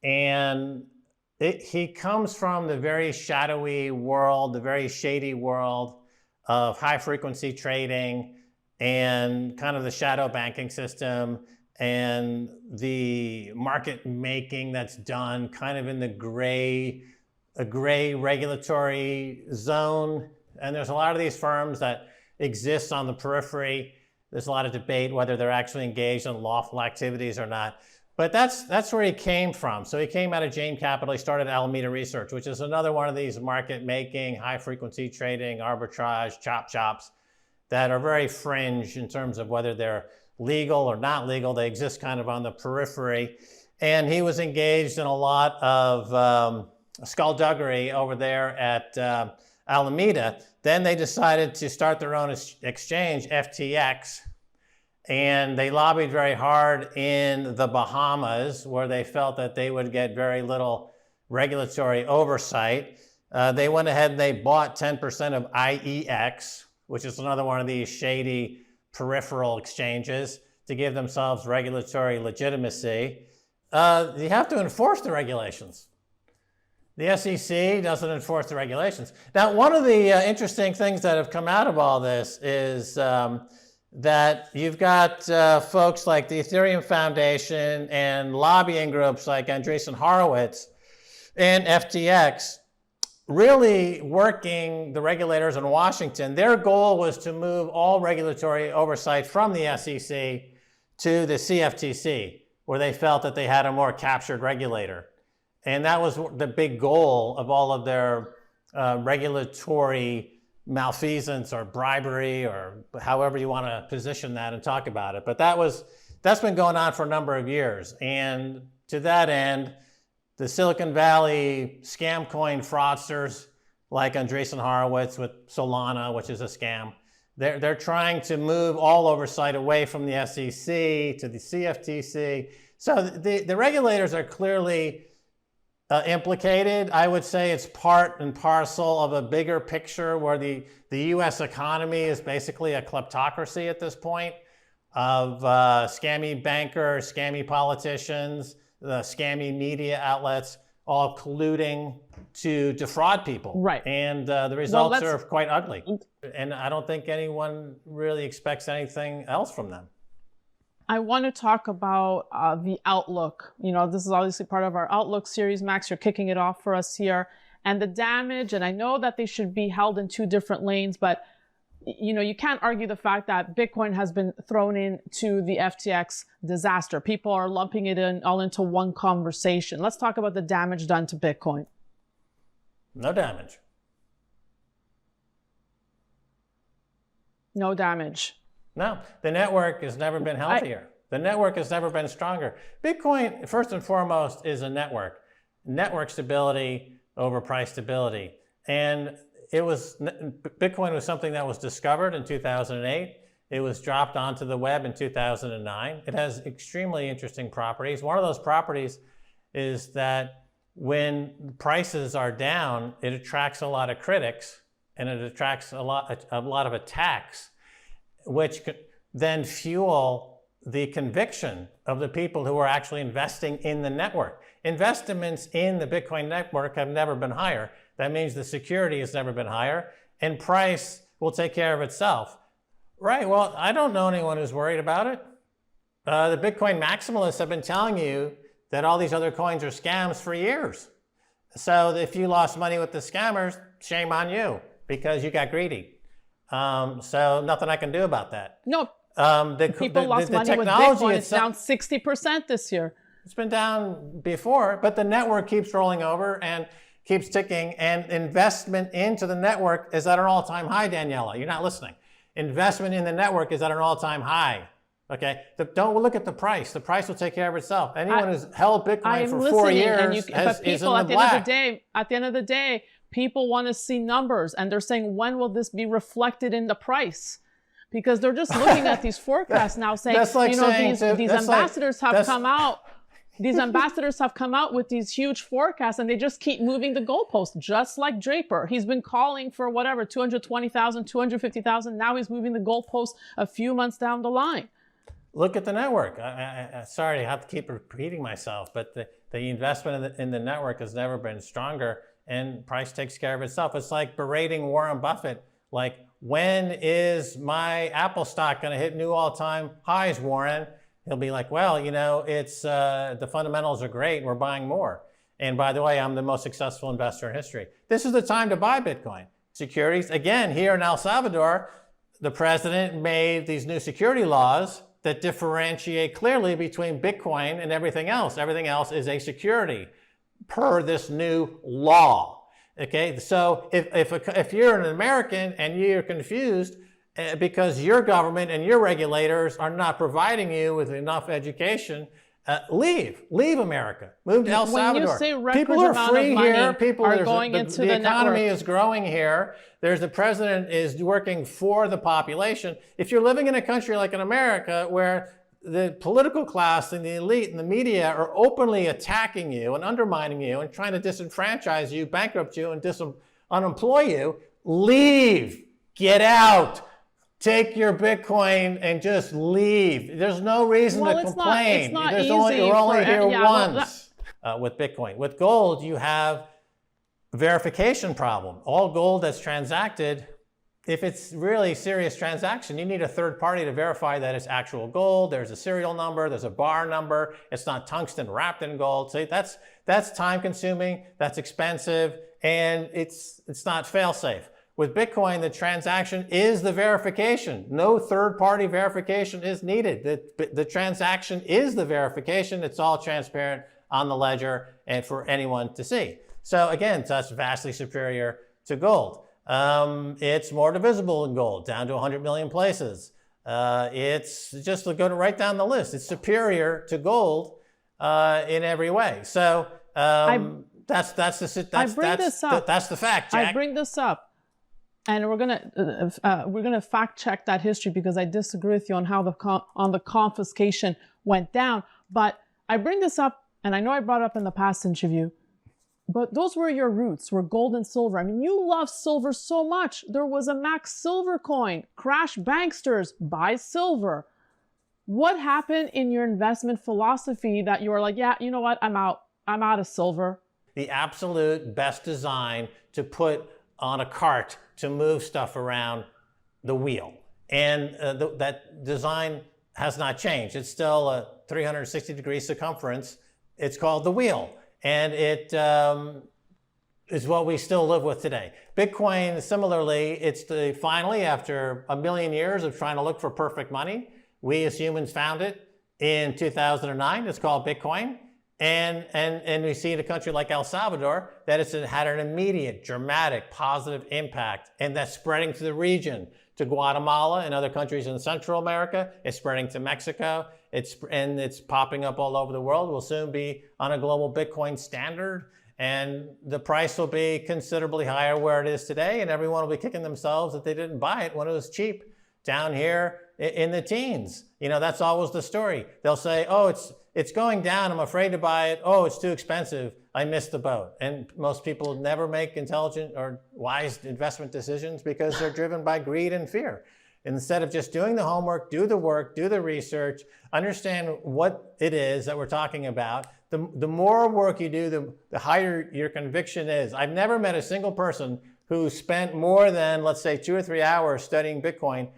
And he comes from the very shadowy world, the very shady world of high frequency trading and kind of the shadow banking system and the market making that's done kind of in the gray regulatory zone. And there's a lot of these firms that exist on the periphery. There's a lot of debate whether they're actually engaged in lawful activities or not. But that's where he came from. So he came out of Jane Capital. He started Alameda Research, which is another one of these market making, high frequency trading, arbitrage, chop shops that are very fringe in terms of whether they're legal or not legal. They exist kind of on the periphery. And he was engaged in a lot of skullduggery over there at Alameda. Then they decided to start their own exchange, FTX. And they lobbied very hard in the Bahamas, where they felt that they would get very little regulatory oversight. They went ahead and they bought 10% of IEX, which is another one of these shady peripheral exchanges, to give themselves regulatory legitimacy. You have to enforce the regulations. The SEC doesn't enforce the regulations. Now, one of the interesting things that have come out of all this is that you've got folks like the Ethereum Foundation and lobbying groups like Andreessen Horowitz and FTX really working the regulators in Washington. Their goal was to move all regulatory oversight from the SEC to the CFTC, where they felt that they had a more captured regulator. And that was the big goal of all of their regulatory malfeasance or bribery, or however you want to position that and talk about it. But that's been going on for a number of years. And to that end, the Silicon Valley scam coin fraudsters like Andreessen Horowitz with Solana, which is a scam, they're trying to move all oversight away from the SEC to the CFTC. So the regulators are clearly implicated. I would say it's part and parcel of a bigger picture where the U.S. economy is basically a kleptocracy at this point of scammy bankers, scammy politicians, the scammy media outlets, all colluding to defraud people. Right. And the results are quite ugly. And I don't think anyone really expects anything else from them. I want to talk about the outlook. You know, this is obviously part of our outlook series. Max, you're kicking it off for us here. And the damage, and I know that they should be held in two different lanes, but you know, you can't argue the fact that Bitcoin has been thrown into the FTX disaster. People are lumping it in all into one conversation. Let's talk about the damage done to Bitcoin. No damage. No damage. No, the network has never been healthier. The network has never been stronger. Bitcoin, first and foremost, is a network. Network stability over price stability. And Bitcoin was something that was discovered in 2008. It was dropped onto the web in 2009. It has extremely interesting properties. One of those properties is that when prices are down, it attracts a lot of critics and it attracts a lot of attacks, which could then fuel the conviction of the people who are actually investing in the network. Investments in the Bitcoin network have never been higher. That means the security has never been higher, and price will take care of itself. Right, well, I don't know anyone who's worried about it. The Bitcoin maximalists have been telling you that all these other coins are scams for years. So if you lost money with the scammers, shame on you, because you got greedy. So nothing I can do about that. No, people lost money with Bitcoin. It's down 60% this year. It's been down before, but the network keeps rolling over and keeps ticking, and investment into the network is at an all-time high, Daniela. You're not listening. Investment in the network is at an all-time high. Okay, don't look at the price. The price will take care of itself. Anyone who's held Bitcoin for 4 years is in the black. At the end of the day, people want to see numbers, and they're saying, when will this be reflected in the price? Because they're just looking at these forecasts now, saying, these ambassadors have come out. These ambassadors have come out with these huge forecasts, and they just keep moving the goalpost, just like Draper. He's been calling for whatever, 220,000, 250,000. Now he's moving the goalpost a few months down the line. Look at the network. Sorry, I have to keep repeating myself, but the investment in the network has never been stronger, and price takes care of itself. It's like berating Warren Buffett, like, when is my Apple stock going to hit new all-time highs, Warren? He'll be like, well, you know, it's the fundamentals are great. We're buying more. And by the way, I'm the most successful investor in history. This is the time to buy Bitcoin. Securities, again, here in El Salvador, the president made these new security laws that differentiate clearly between Bitcoin and everything else. Everything else is a security per this new law. Okay, so if you're an American and you're confused because your government and your regulators are not providing you with enough education, leave America, move to El Salvador. When you say record people are amount free of money here. People are going into the economy network. is growing here. The president is working for the population. If you're living in a country like in America where the political class and the elite and the media are openly attacking you and undermining you and trying to disenfranchise you, bankrupt you, and unemploy you, leave, get out. Take your Bitcoin and just leave. There's no reason to complain. It's not There's easy you're only for, here yeah, once with Bitcoin. With gold, you have a verification problem. All gold that's transacted, if it's really a serious transaction, you need a third party to verify that it's actual gold. There's a serial number, there's a bar number, it's not tungsten wrapped in gold. So that's time consuming, that's expensive, and it's not fail safe. With Bitcoin, the transaction is the verification. No third-party verification is needed. The transaction is the verification. It's all transparent on the ledger and for anyone to see. So again, that's vastly superior to gold. It's more divisible than gold, down to 100 million places. It's just go right down the list. It's superior to gold in every way. So that's the fact, Jack. I bring this up. And we're gonna fact check that history because I disagree with you on how the confiscation went down. But I bring this up, and I know I brought it up in the past interview, but those were your roots, were gold and silver. I mean, you love silver so much. There was a Max Silver coin, crash banksters, buy silver. What happened in your investment philosophy that you were like, yeah, you know what, I'm out of silver? The absolute best design to put on a cart to move stuff around the wheel. And that design has not changed. It's still a 360-degree circumference. It's called the wheel. And it is what we still live with today. Bitcoin, similarly, it's finally, after a million years of trying to look for perfect money, we as humans found it in 2009. It's called Bitcoin. And we see in a country like El Salvador that it's had an immediate, dramatic, positive impact, and that's spreading to the region, to Guatemala and other countries in Central America. It's spreading to Mexico. It's popping up all over the world. We'll soon be on a global Bitcoin standard, and the price will be considerably higher where it is today, and everyone will be kicking themselves that they didn't buy it when it was cheap down here in the teens. You know, that's always the story. They'll say, oh, it's going down, I'm afraid to buy it. Oh, it's too expensive, I missed the boat. And most people never make intelligent or wise investment decisions because they're driven by greed and fear. Instead of just doing the homework, do the work, do the research, understand what it is that we're talking about. The more work you do, the higher your conviction is. I've never met a single person who spent more than, let's say, 2 or 3 hours studying Bitcoin